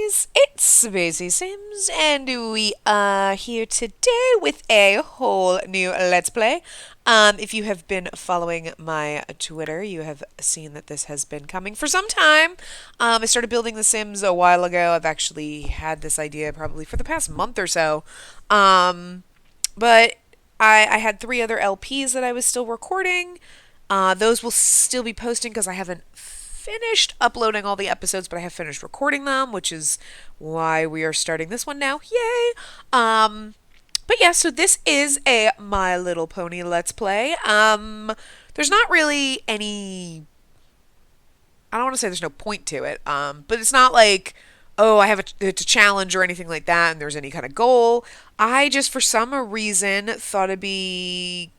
guys, it's Spacey Sims, and we are here today with a whole new Let's Play. If you have been following my Twitter, you have seen that this has been coming for some time. I started building The Sims a while ago. I've actually had this idea probably for the past month or so. But I had three other LPs that I was still recording. Those will still be posting because I haven't finished uploading all the episodes, but I have finished recording them, which is why we are starting this one now. Yay! But yeah, so this is a My Little Pony Let's Play. There's not really any. I don't want to say there's no point to it, but it's not like, oh, it's a challenge or anything like that, and there's any kind of goal. I just, for some reason, thought it'd be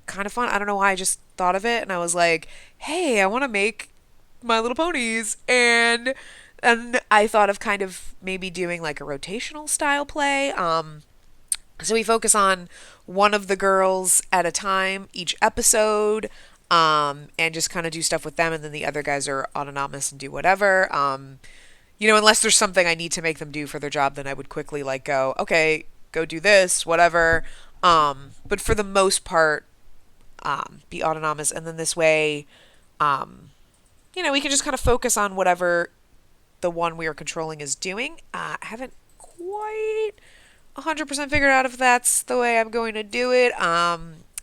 kind of fun. I don't know why I just thought of it, and I was like, hey, I want to make My Little Ponies, and I thought of kind of maybe doing like a rotational style play. So we focus on one of the girls at a time each episode, and just kind of do stuff with them, and then the other guys are autonomous and do whatever. Unless there's something I need to make them do for their job, then I would quickly like go, okay, go do this, whatever. But for the most part, be autonomous, and then this way, we can just kind of focus on whatever the one we are controlling is doing. I haven't quite 100% figured out if that's the way I'm going to do it. I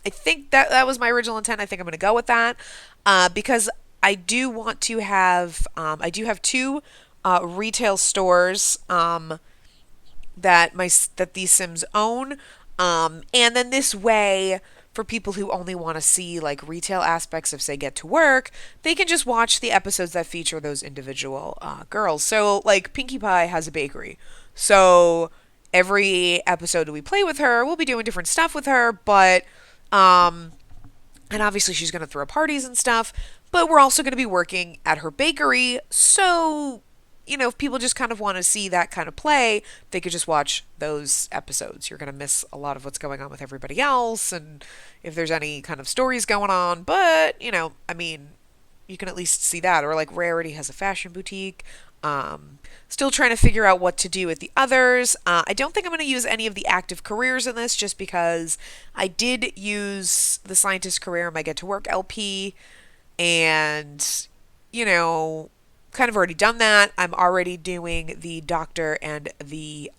think that was my original intent. I think I'm going to go with that because I do want to have. I do have two retail stores that these Sims own, and then this way, for people who only want to see like retail aspects of, say, Get to Work, they can just watch the episodes that feature those individual girls. So like Pinkie Pie has a bakery, so every episode we play with her, we'll be doing different stuff with her, but and obviously she's going to throw parties and stuff, but we're also going to be working at her bakery. So if people just kind of want to see that kind of play, they could just watch those episodes. You're going to miss a lot of what's going on with everybody else, and if there's any kind of stories going on. But, you can at least see that. Or like Rarity has a fashion boutique. Still trying to figure out what to do with the others. I don't think I'm going to use any of the active careers in this, just because I did use the scientist career in my Get to Work LP, and, kind of already done that. I'm already doing the doctor and the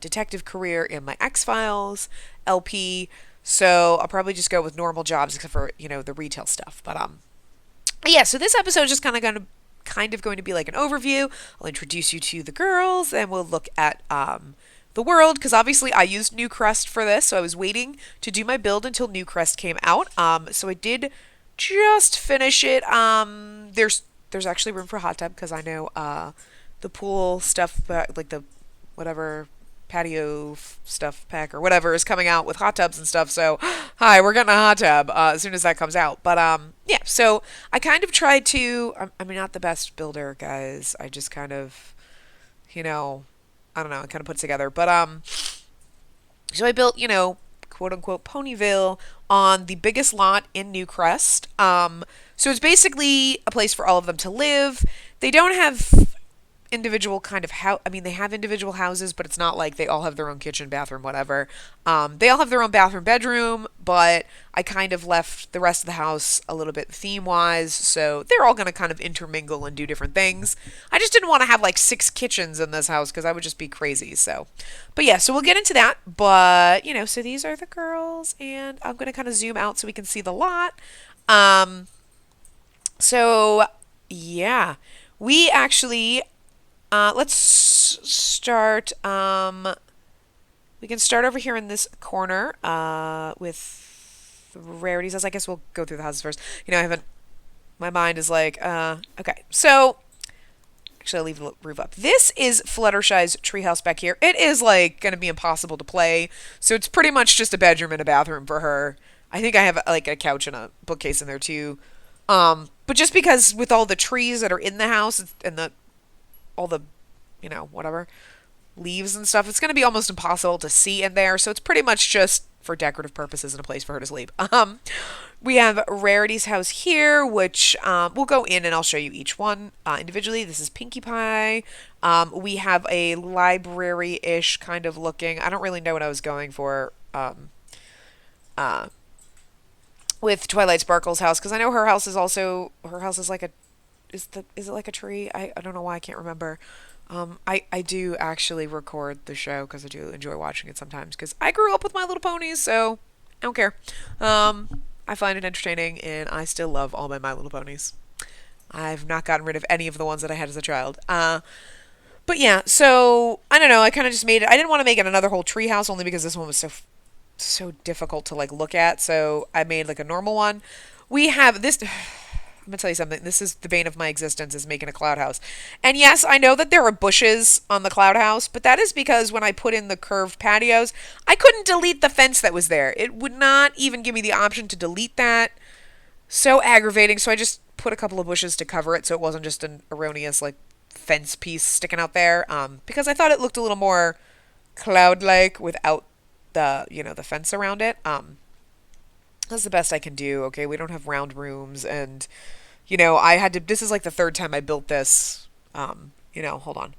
detective career in my X-Files LP, so I'll probably just go with normal jobs except for the retail stuff. But yeah. So this episode is just kind of going to be like an overview. I'll introduce you to the girls, and we'll look at the world, because obviously I used Newcrest for this, so I was waiting to do my build until Newcrest came out. So I did just finish it. There's actually room for a hot tub, because I know the pool stuff, like the whatever patio stuff pack or whatever is coming out with hot tubs and stuff. So hi, we're getting a hot tub as soon as that comes out. But yeah, so I kind of tried to. I'm not the best builder, guys. I just kind of, I don't know. I kind of put it together. But so I built, quote unquote Ponyville on the biggest lot in Newcrest. So it's basically a place for all of them to live. They don't have individual kind of house. I mean, they have individual houses, but it's not like they all have their own kitchen, bathroom, whatever. They all have their own bathroom, bedroom, but I kind of left the rest of the house a little bit theme-wise, so they're all going to kind of intermingle and do different things. I just didn't want to have like 6 kitchens in this house, because I would just be crazy. So, but yeah, so we'll get into that. But so these are the girls, and I'm going to kind of zoom out so we can see the lot. So yeah, we actually. Let's start. We can start over here in this corner with Rarities. As I guess we'll go through the houses first. I haven't. My mind is like, okay. So, actually, I'll leave the roof up. This is Fluttershy's treehouse back here. It is like going to be impossible to play. So it's pretty much just a bedroom and a bathroom for her. I think I have like a couch and a bookcase in there too. But just because with all the trees that are in the house and all the, whatever, leaves and stuff, it's going to be almost impossible to see in there. So it's pretty much just for decorative purposes and a place for her to sleep. We have Rarity's house here, which we'll go in and I'll show you each one individually. This is Pinkie Pie. We have a library-ish kind of looking. I don't really know what I was going for uh, with Twilight Sparkle's house because I know her house is like a is it like a tree? I don't know why I can't remember. I do actually record the show because I do enjoy watching it sometimes because I grew up with My Little Ponies, so I don't care. I find it entertaining, and I still love all my Little Ponies. I've not gotten rid of any of the ones that I had as a child. But yeah, so I don't know. I kind of just made it. I didn't want to make it another whole tree house only because this one was so difficult to like look at. So I made like a normal one. We have this. I'm gonna tell you something. This is the bane of my existence is making a cloud house. And yes, I know that there are bushes on the cloud house, but that is because when I put in the curved patios, I couldn't delete the fence that was there. It would not even give me the option to delete that. So aggravating. So I just put a couple of bushes to cover it so it wasn't just an erroneous like fence piece sticking out there. Because I thought it looked a little more cloud-like without the fence around it. That's the best I can do. Okay, we don't have round rooms, and I had to. This is like the third time I built this. Hold on.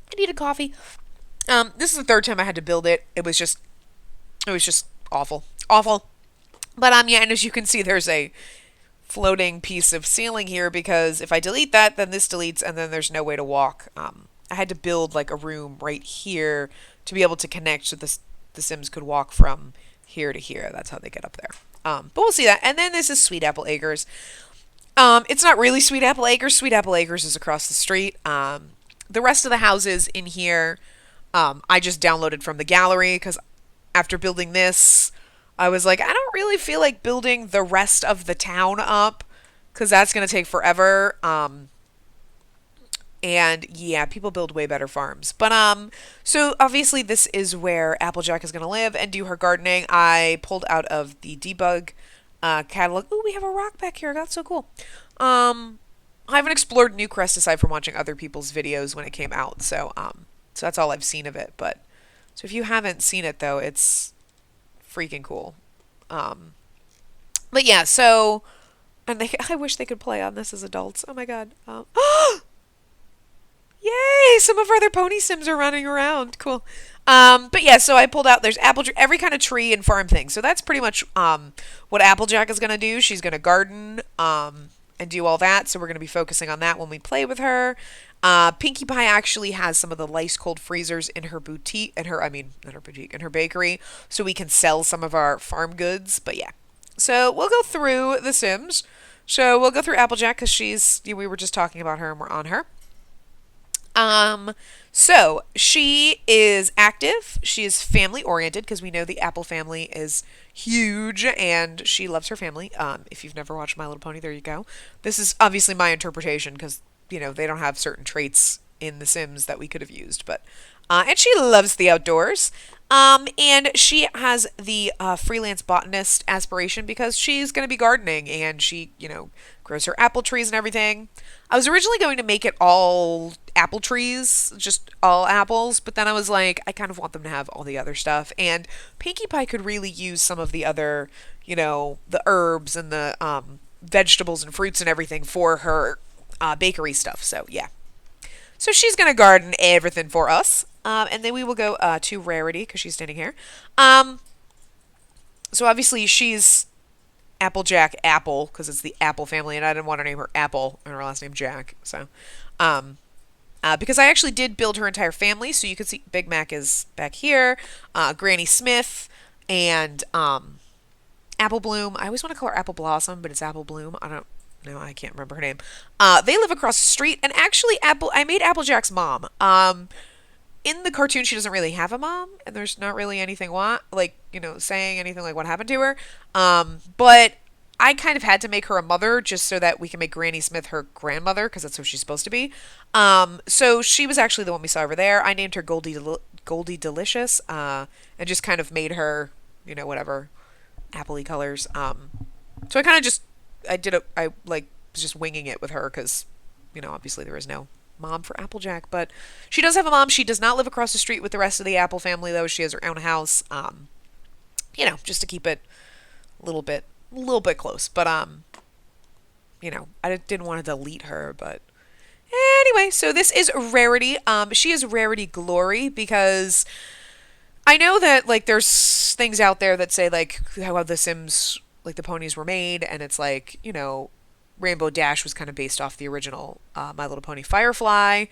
I need a coffee. This is the third time I had to build it. It was just awful, awful. But yeah, and as you can see, there's a floating piece of ceiling here because if I delete that, then this deletes, and then there's no way to walk. I had to build like a room right here to be able to connect so the Sims could walk from here to here. That's how they get up there. But we'll see that. And then this is Sweet Apple Acres. It's not really Sweet Apple Acres. Sweet Apple Acres is across the street. The rest of the houses in here, I just downloaded from the gallery because after building this, I was like, I don't really feel like building the rest of the town up because that's going to take forever. And yeah, people build way better farms. But so obviously this is where Applejack is gonna live and do her gardening. I pulled out of the debug catalog. Ooh, we have a rock back here. That's so cool. I haven't explored Newcrest aside from watching other people's videos when it came out. So that's all I've seen of it. But so if you haven't seen it though, it's freaking cool. But yeah, so I wish they could play on this as adults. Oh my god. Yay! Some of our other pony sims are running around. Cool. But yeah, so I pulled out, there's every kind of tree and farm thing. So that's pretty much what Applejack is going to do. She's going to garden and do all that. So we're going to be focusing on that when we play with her. Pinkie Pie actually has some of the ice cold freezers in her boutique, not her boutique, in her bakery. So we can sell some of our farm goods. But yeah. So we'll go through the Sims. So we'll go through Applejack because we were just talking about her and we're on her. So she is active. She is family oriented because we know the Apple family is huge and she loves her family. If you've never watched My Little Pony, there you go. This is obviously my interpretation because, they don't have certain traits in The Sims that we could have used, but, and she loves the outdoors. And she has the freelance botanist aspiration because she's going to be gardening and she, grows her apple trees and everything. I was originally going to make it all apple trees, just all apples, but then I was like, I kind of want them to have all the other stuff. And Pinkie Pie could really use some of the other, the herbs and the vegetables and fruits and everything for her bakery stuff. So, yeah. So she's going to garden everything for us. And then we will go to Rarity because she's standing here. So obviously she's Applejack Apple because it's the Apple family, and I didn't want to name her Apple and her last name Jack. So, because I actually did build her entire family, so you can see Big Mac is back here, Granny Smith, and Apple Bloom. I always want to call her Apple Blossom, but it's Apple Bloom. I can't remember her name. They live across the street, and actually I made Applejack's mom. In the cartoon, she doesn't really have a mom, and there's not really anything saying anything like what happened to her. But I kind of had to make her a mother just so that we can make Granny Smith her grandmother, because that's what she's supposed to be. So she was actually the one we saw over there. I named her Goldie Delicious, and just kind of made her, whatever, apple-y colors. So I kind of just, I was just winging it with her, because, obviously there is no mom for Applejack. But she does have a mom. She does not live across the street with the rest of the Apple family, though. She has her own house. Just to keep it a little bit close. But I didn't want to delete her, but anyway, so this is Rarity. She is Rarity Glory because I know that like there's things out there that say like how the Sims like the ponies were made, and it's like Rainbow Dash was kind of based off the original My Little Pony Firefly,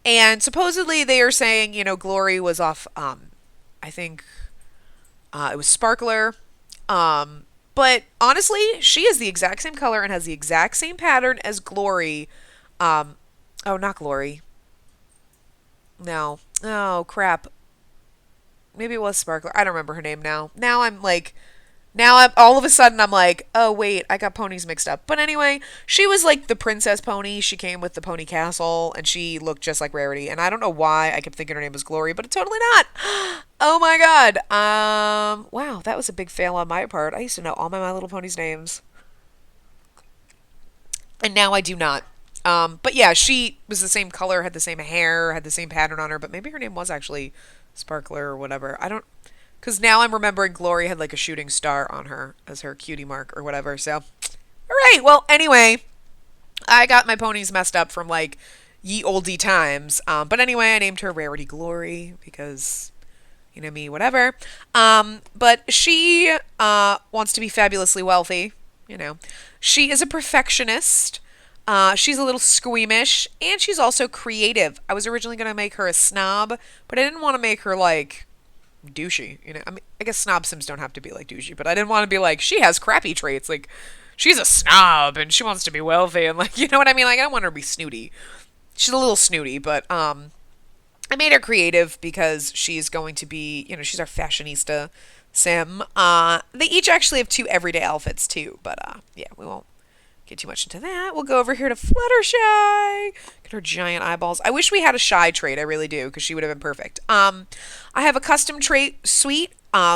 and supposedly they are saying Glory was off. I think it was Sparkler. But honestly, she is the exact same color and has the exact same pattern as Glory. Oh, not Glory. No. Oh, crap. Maybe it was Sparkler. I don't remember her name now. Now I'm all of a sudden I'm like, oh wait, I got ponies mixed up. But anyway, she was like the princess pony. She came with the pony castle, and she looked just like Rarity. And I don't know why I kept thinking her name was Glory, but it's totally not. Oh my god. Wow, that was a big fail on my part. I used to know all My Little Ponies names, and now I do not. But yeah, she was the same color, had the same hair, had the same pattern on her, but maybe her name was actually Sparkler or whatever. I don't, because now I'm remembering Glory had like a shooting star on her as her cutie mark or whatever. So, all right. Well, anyway, I got my ponies messed up from like ye olde times. But anyway, I named her Rarity Glory because me, whatever. But she wants to be fabulously wealthy. She is a perfectionist. She's a little squeamish, and she's also creative. I was originally going to make her a snob, but I didn't want to make her like douchey. I mean, I guess snob Sims don't have to be like douchey, but I didn't want to be like she has crappy traits. Like she's a snob and she wants to be wealthy, and like you know what I mean. Like I don't want her to be snooty. She's a little snooty, but I made her creative because she's going to be she's our fashionista Sim. They each actually have two everyday outfits too, but yeah, we won't get too much into that. We'll go over here to Fluttershy. Get her giant eyeballs. I wish we had a shy trait. I really do, because she would have been perfect. I have a custom trait, Sweet,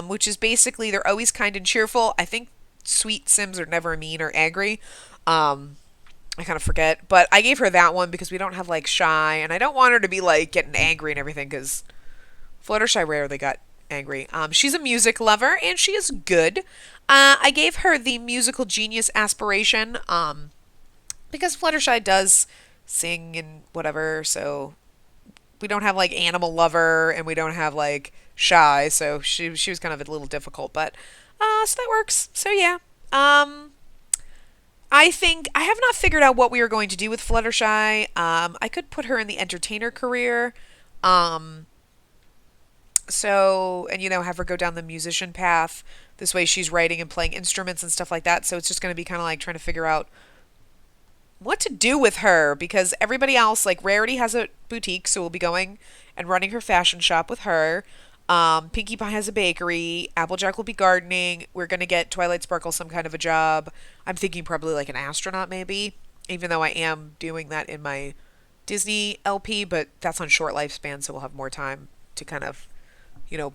which is basically they're always kind and cheerful. I think Sweet Sims are never mean or angry. I kind of forget, but I gave her that one because we don't have like shy, and I don't want her to be like getting angry and everything because Fluttershy rarely got angry. She's a music lover and she is good. I gave her the musical genius aspiration because Fluttershy does sing and whatever, so we don't have like animal lover and we don't have like shy, so she was kind of a little difficult, but so that works. So yeah. I think I have not figured out what we are going to do with Fluttershy. I could put her in the entertainer career. Um, and have her go down the musician path. This way she's writing and playing instruments and stuff like that. So it's just going to be kind of like trying to figure out what to do with her because everybody else, like Rarity has a boutique, so we'll be going and running her fashion shop with her. Pinkie Pie has a bakery. Applejack will be gardening. We're going to get Twilight Sparkle some kind of a job. I'm thinking probably like an astronaut, maybe, even though I am doing that in my Disney LP, but that's on short lifespan, so we'll have more time to kind of, you know,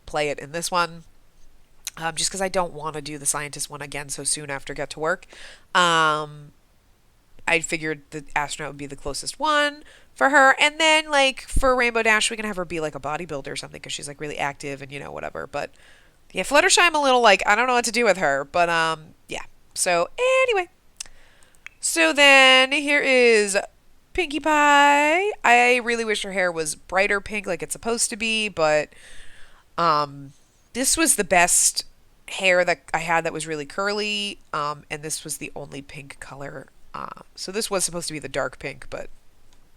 play it in this one. Just because I don't want to do the scientist one again so soon after Get to Work. I figured the astronaut would be the closest one for her. And then, like, for Rainbow Dash, we can have her be, like, a bodybuilder or something because she's, like, really active and, whatever. But, yeah, Fluttershy, I'm a little, like, I don't know what to do with her. But, yeah. So, anyway. So then, here is Pinkie Pie. I really wish her hair was brighter pink like it's supposed to be. But, this was the best hair that I had that was really curly. And this was the only pink color so this was supposed to be the dark pink, but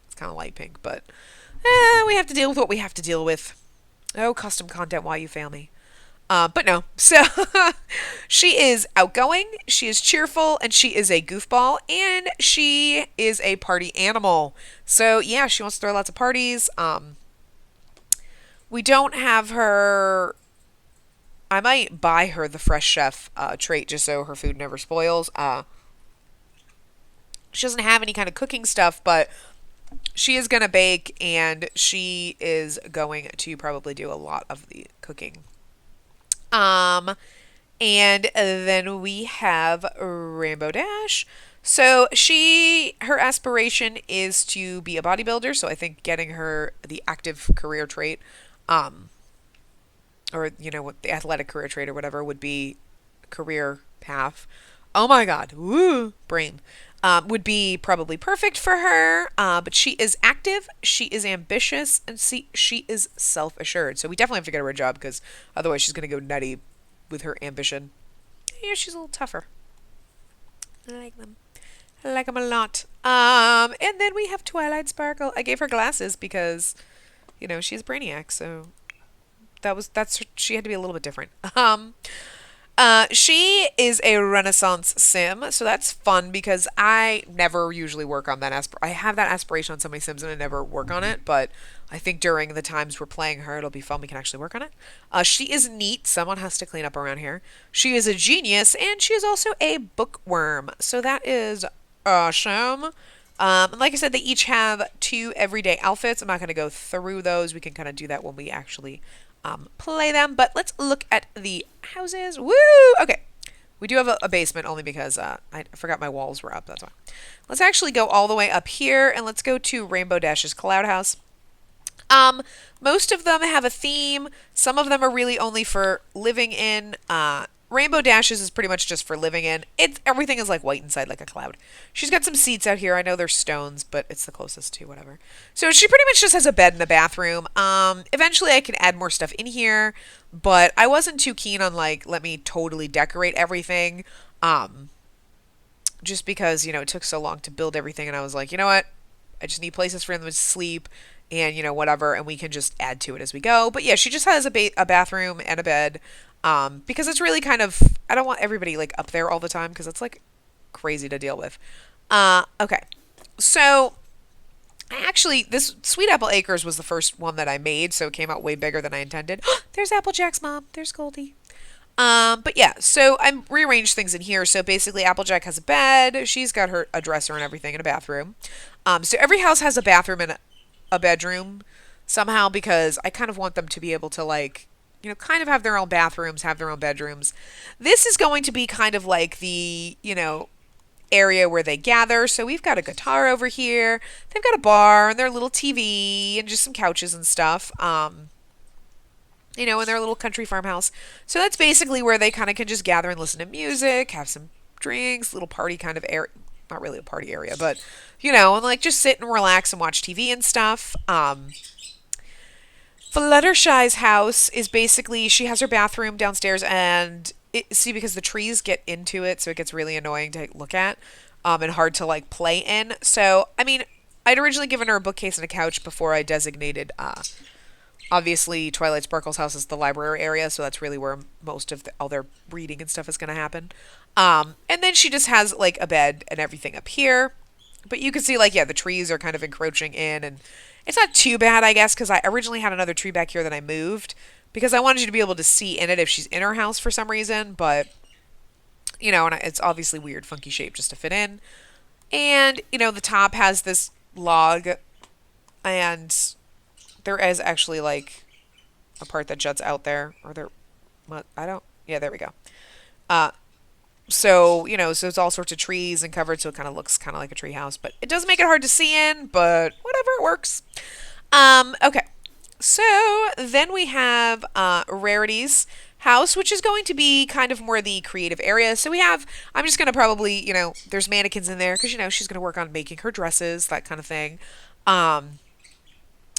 it's kind of light pink. But we have to deal with what we have to deal with. Oh, custom content, why you fail me? But no. So she is outgoing, she is cheerful, and she is a goofball, and she is a party animal. So yeah, she wants to throw lots of parties. We don't have her. I might buy her the fresh chef trait just so her food never spoils. She doesn't have any kind of cooking stuff, but she is going to bake and she is going to probably do a lot of the cooking. And then we have Rainbow Dash. So her aspiration is to be a bodybuilder. So I think getting her the active career trait, um, or what the athletic career trait or whatever would be career path. Oh my God, woo, brain. Would be probably perfect for her. But she is active, she is ambitious, and she is self assured. So we definitely have to get her a job because otherwise she's going to go nutty with her ambition. Yeah, she's a little tougher. I like them. I like them a lot. And then we have Twilight Sparkle. I gave her glasses because, she's Brainiac, so she had to be a little bit different. She is a Renaissance sim, so that's fun because I never usually work on that. I have that aspiration on so many Sims and I never work on it, but I think during the times we're playing her, it'll be fun. We can actually work on it. She is neat. Someone has to clean up around here. She is a genius, and she is also a bookworm. So that is awesome. And like I said, they each have 2 everyday outfits. I'm not going to go through those. We can kind of do that when we actually play them. But let's look at the houses. Woo! Okay. We do have a basement only because I forgot my walls were up. That's why. Let's actually go all the way up here and let's go to Rainbow Dash's Cloud House. Most of them have a theme. Some of them are really only for living in. Rainbow Dashes is pretty much just for living in. Everything is like white inside, like a cloud. She's got some seats out here. I know they're stones, but it's the closest to whatever. So she pretty much just has a bed in the bathroom. Eventually I can add more stuff in here, but I wasn't too keen on like let me totally decorate everything. Just because it took so long to build everything, and I was like, you know what? I just need places for them to sleep and whatever, and we can just add to it as we go. But yeah, she just has a bathroom and a bed, because it's really kind of, I don't want everybody like up there all the time because it's like crazy to deal with. Okay, so actually this Sweet Apple Acres was the first one that I made, so it came out way bigger than I intended. There's Applejack's mom. There's Goldie. But yeah, so I rearranged things in here. So basically, Applejack has a bed. She's got a dresser and everything, and a bathroom. So every house has a bathroom and a bedroom somehow because I kind of want them to be able to like, kind of have their own bathrooms, have their own bedrooms. This is going to be kind of like the, area where they gather. So we've got a guitar over here. They've got a bar and their little TV and just some couches and stuff. In their little country farmhouse. So that's basically where they kind of can just gather and listen to music, have some drinks, little party kind of area. Not really a party area, but, and like just sit and relax and watch TV and stuff. Fluttershy's house is basically, she has her bathroom downstairs and, because the trees get into it, so it gets really annoying to look at, and hard to like play in. So, I mean, I'd originally given her a bookcase and a couch before I designated, obviously, Twilight Sparkle's house is the library area, so that's really where most of all their reading and stuff is going to happen. And then she just has like a bed and everything up here. But you can see, like, yeah, the trees are kind of encroaching in, and it's not too bad, I guess, because I originally had another tree back here that I moved because I wanted you to be able to see in it if she's in her house for some reason. But and it's obviously weird, funky shape just to fit in. And the top has this log, and there is actually like a part that juts out there, or there, what, I don't, yeah, there we go. Uh, so it's all sorts of trees and covered, so it kind of looks kind of like a tree house, but it does make it hard to see in, but whatever, it works. Okay. So then we have Rarity's house, which is going to be kind of more the creative area. So I'm just going to probably, there's mannequins in there because, she's going to work on making her dresses, that kind of thing.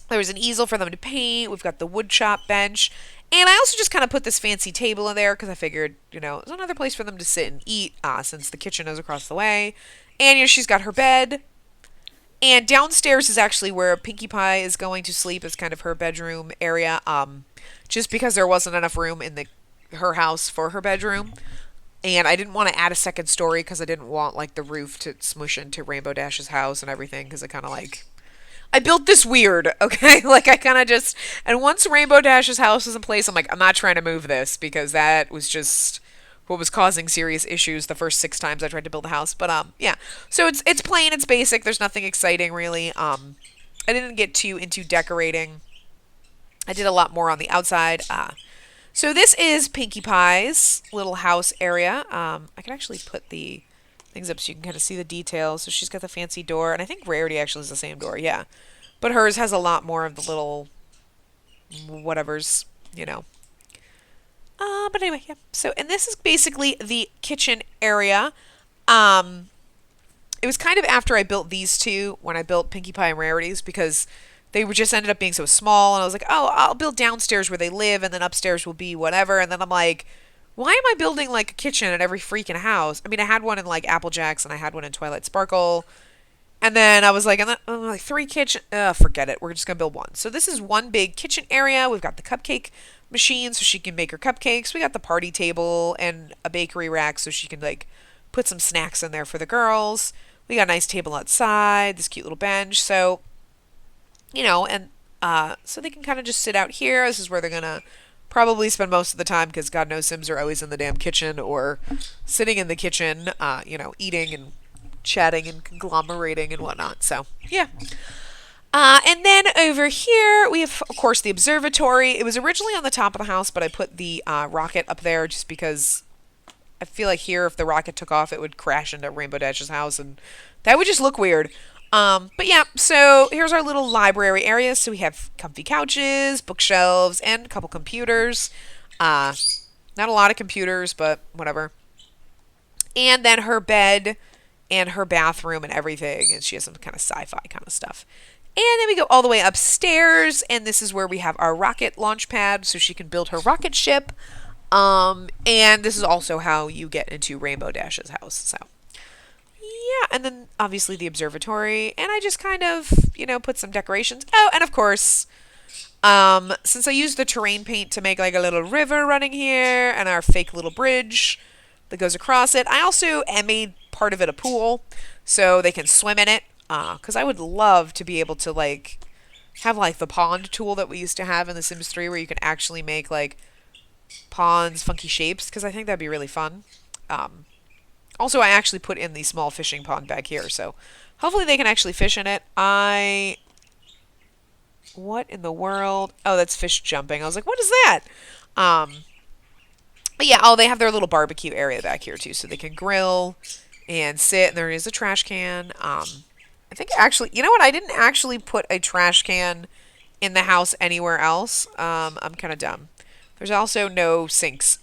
There's an easel for them to paint. We've got the wood shop bench. And I also just kind of put this fancy table in there because I figured, there's another place for them to sit and eat since the kitchen is across the way. And, she's got her bed. And downstairs is actually where Pinkie Pie is going to sleep as kind of her bedroom area. Just because there wasn't enough room in her house for her bedroom. And I didn't want to add a second story because I didn't want, like, the roof to smush into Rainbow Dash's house and everything because it kind of, like, I built this weird, okay? Like, I kind of just, and once Rainbow Dash's house is in place, I'm like, I'm not trying to move this because that was just what was causing serious issues the first 6 times I tried to build a house. But, yeah. So it's plain, it's basic, there's nothing exciting, really. I didn't get too into decorating. I did a lot more on the outside. So this is Pinkie Pie's little house area. I can actually put the things up so you can kind of see the details. So she's got the fancy door, and I think Rarity actually is the same door, yeah. But hers has a lot more of the little whatever's, you know. But anyway, yeah. So, and this is basically the kitchen area. Um, it was kind of after I built these two when I built Pinkie Pie and Rarities because they were just ended up being so small, and I was like, oh, I'll build downstairs where they live, and then upstairs will be whatever. And then I'm like, why am I building like a kitchen at every freaking house? I mean, I had one in like Applejack's and I had one in Twilight Sparkle. And then I was like, and then, I'm like three kitchen. Forget it. We're just gonna build one. So this is one big kitchen area. We've got the cupcake machine so she can make her cupcakes. We got the party table and a bakery rack so she can like put some snacks in there for the girls. We got a nice table outside. This cute little bench. So and so they can kind of just sit out here. This is where they're gonna probably spend most of the time because God knows Sims are always in the damn kitchen or sitting in the kitchen, eating and chatting and conglomerating and whatnot. So, yeah. And then over here, we have, of course, the observatory. It was originally on the top of the house, but I put the rocket up there just because I feel like here, if the rocket took off, it would crash into Rainbow Dash's house, and that would just look weird. But yeah, so here's our little library area. So we have comfy couches, bookshelves, and a couple computers. Not a lot of computers, but whatever. And then her bed and her bathroom and everything. And she has some kind of sci-fi kind of stuff. And then we go all the way upstairs, and this is where we have our rocket launch pad, so she can build her rocket ship. And this is also how you get into Rainbow Dash's house. So, yeah, and then obviously the observatory, and I just kind of, put some decorations. Oh, and of course, since I used the terrain paint to make like a little river running here, and our fake little bridge that goes across it, I also made part of it a pool, so they can swim in it. Because I would love to be able to like have like the pond tool that we used to have in The Sims 3, where you can actually make like ponds, funky shapes. Because I think that'd be really fun. Also, I actually put in the small fishing pond back here, so hopefully they can actually fish in it. What in the world? Oh, that's fish jumping. I was like, what is that? But yeah, they have their little barbecue area back here too, so they can grill and sit. And there is a trash can. I think actually, you know what? I didn't actually put a trash can in the house anywhere else. I'm kind of dumb. There's also no sinks.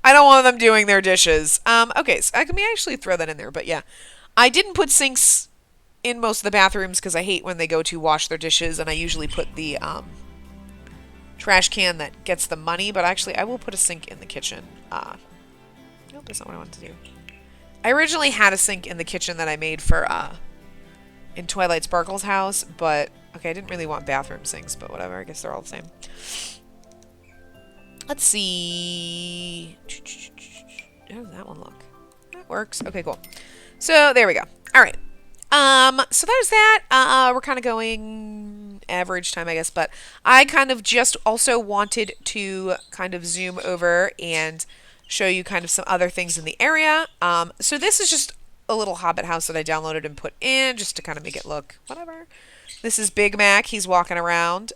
I don't want them doing their dishes. Okay, so I can actually throw that in there, but yeah. I didn't put sinks in most of the bathrooms because I hate when they go to wash their dishes, and I usually put the trash can that gets the money, but actually I will put a sink in the kitchen. Nope, that's not what I wanted to do. I originally had a sink in the kitchen that I made for in Twilight Sparkle's house, but okay, I didn't really want bathroom sinks, but whatever. I guess they're all the same. Let's see. How does that one look? That works. Okay, cool. So there we go. All right. So there's that. We're kind of going average time, I guess, but I kind of just also wanted to kind of zoom over and show you kind of some other things in the area. So this is just a little Hobbit house that I downloaded and put in just to kind of make it look whatever. This is Big Mac. He's walking around.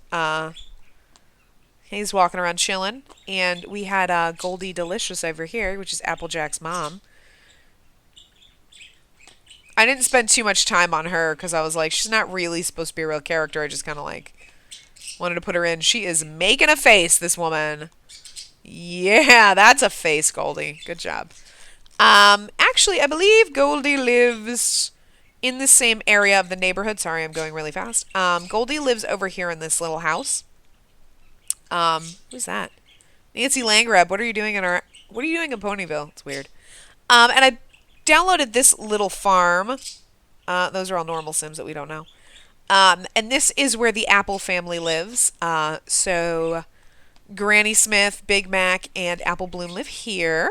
He's walking around chilling. And we had Goldie Delicious over here, which is Applejack's mom. I didn't spend too much time on her because I was like, she's not really supposed to be a real character. I just kind of like wanted to put her in. She is making a face, this woman. Yeah, that's a face, Goldie. Good job. Actually, I believe Goldie lives in the same area of the neighborhood. Sorry, I'm going really fast. Goldie lives over here in this little house. Who's that? Nancy Langrab. What are you doing in Ponyville? It's weird. And I downloaded this little farm. Those are all normal Sims that we don't know. And this is where the Apple family lives. So Granny Smith, Big Mac, and Apple Bloom live here.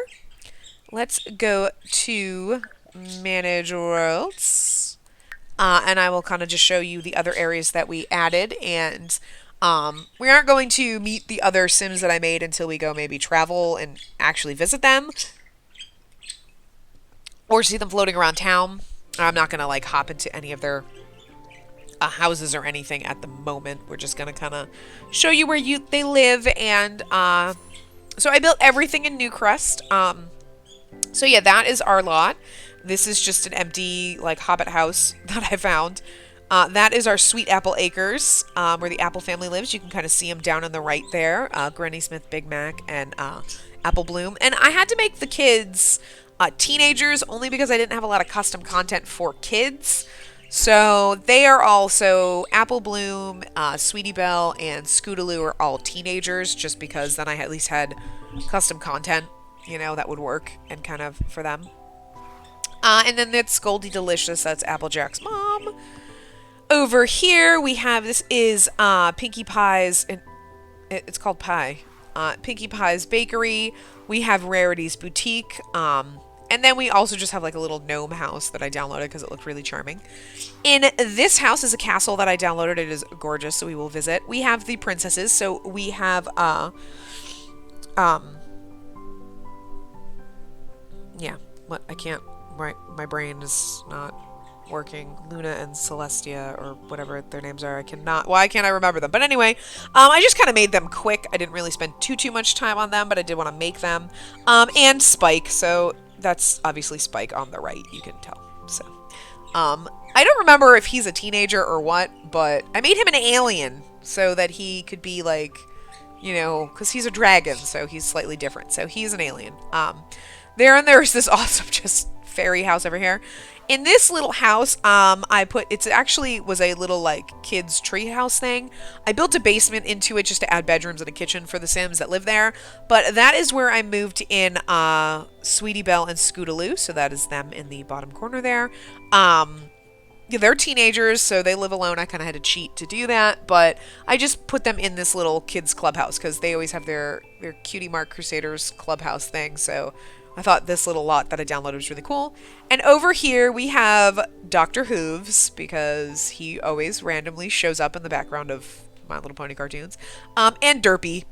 Let's go to Manage Worlds. And I will kind of just show you the other areas that we added. And we aren't going to meet the other Sims that I made until we go maybe travel and actually visit them. Or see them floating around town. I'm not going to like hop into any of their houses or anything at the moment. We're just going to kind of show you where they live. And so I built everything in Newcrest. So yeah, that is our lot. This is just an empty like hobbit house that I found. That is our Sweet Apple Acres, where the Apple family lives. You can kind of see them down on the right there. Granny Smith, Big Mac, and Apple Bloom. And I had to make the kids teenagers only because I didn't have a lot of custom content for kids. So they are also Apple Bloom, Sweetie Belle, and Scootaloo are all teenagers, just because then I at least had custom content, that would work and kind of for them. And then it's Goldie Delicious, that's Applejack's mom. Over here we have, this is Pinkie Pie's, it's called Pie. Pinkie Pie's Bakery. We have Rarity's Boutique. And then we also just have like a little gnome house that I downloaded because it looked really charming. In this house is a castle that I downloaded. It is gorgeous, so we will visit. We have the princesses. So we have yeah, what I can't, my brain is not working. Luna and Celestia, or whatever their names are. I cannot, why can't I remember them? But anyway, I just kind of made them quick. I didn't really spend too much time on them, but I did want to make them. And Spike, so that's obviously Spike on the right, you can tell. So, I don't remember if he's a teenager or what, but I made him an alien so that he could be like, because he's a dragon, so he's slightly different. So he's an alien. There's this awesome just fairy house over here. In this little house, it actually was a little like kids tree house thing. I built a basement into it just to add bedrooms and a kitchen for the Sims that live there. But that is where I moved in Sweetie Belle and Scootaloo. So that is them in the bottom corner there. Yeah, they're teenagers, so they live alone. I kind of had to cheat to do that, but I just put them in this little kids clubhouse because they always have their Cutie Mark Crusaders clubhouse thing. So I thought this little lot that I downloaded was really cool. And over here we have Dr. Hooves, because he always randomly shows up in the background of My Little Pony cartoons. And Derpy.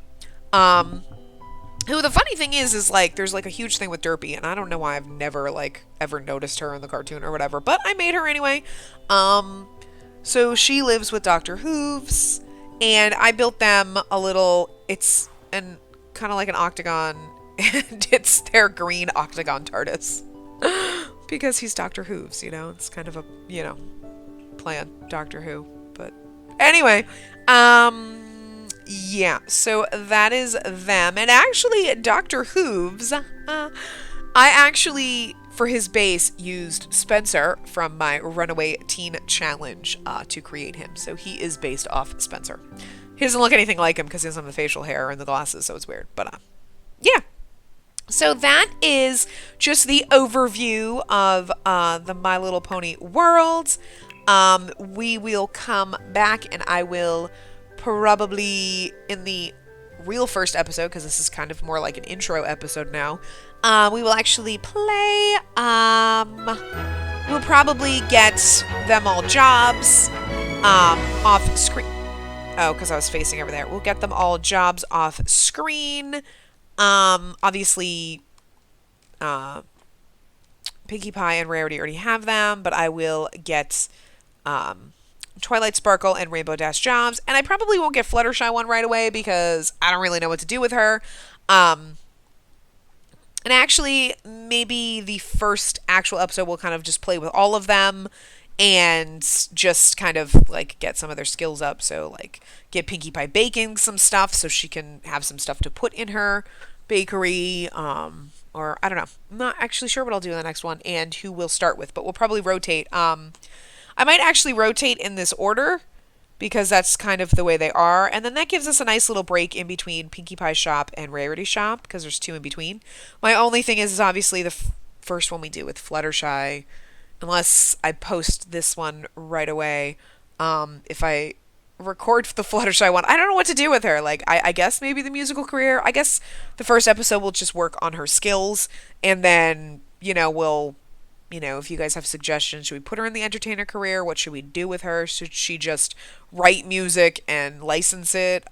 Who, the funny thing is like there's like a huge thing with Derpy, and I don't know why I've never like ever noticed her in the cartoon or whatever, but I made her anyway. So she lives with Dr. Hooves, and I built them a little, it's an kind of like an octagon, and it's their green octagon TARDIS. Because he's Dr. Hooves, it's kind of a, plan, Doctor Who. But anyway, yeah, so that is them. And actually, Dr. Hooves, I actually, for his base, used Spencer from my Runaway Teen Challenge to create him. So he is based off Spencer. He doesn't look anything like him because he doesn't have the facial hair and the glasses, so it's weird. But yeah. So that is just the overview of the My Little Pony world. We will come back, and I will probably in the real first episode, because this is kind of more like an intro episode now, we will actually play. We'll probably get them all jobs off screen. Oh, because I was facing over there. We'll get them all jobs off screen. Obviously, Pinkie Pie and Rarity already have them, but I will get Twilight Sparkle and Rainbow Dash jobs, and I probably won't get Fluttershy one right away because I don't really know what to do with her. And actually, maybe the first actual episode will kind of just play with all of them and just kind of like get some of their skills up. So like get Pinkie Pie baking some stuff so she can have some stuff to put in her bakery. Or I don't know. I'm not actually sure what I'll do in the next one and who we'll start with, but we'll probably rotate. I might actually rotate in this order because that's kind of the way they are. And then that gives us a nice little break in between Pinkie Pie shop and Rarity shop because there's two in between. My only thing is obviously the first one we do with Fluttershy, unless I post this one right away. If I record the Fluttershy one, I don't know what to do with her. Like, I guess maybe the musical career. I guess the first episode will just work on her skills, and then, we'll, if you guys have suggestions, should we put her in the entertainer career? What should we do with her? Should she just write music and license it?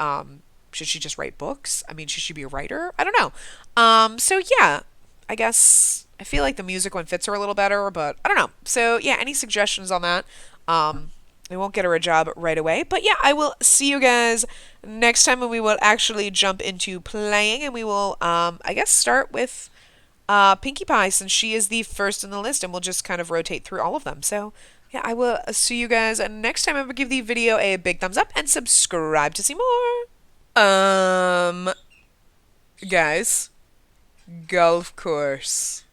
Should she just write books? I mean, should she be a writer? I don't know. So yeah, I guess I feel like the music one fits her a little better, but I don't know. So yeah, any suggestions on that? We won't get her a job right away, but yeah, I will see you guys next time when we will actually jump into playing, and we will, I guess, start with Pinkie Pie, since she is the first in the list, and we'll just kind of rotate through all of them. So, yeah, I will see you guys next time. I'm gonna give the video a big thumbs up and subscribe to see more. Um, guys, golf course.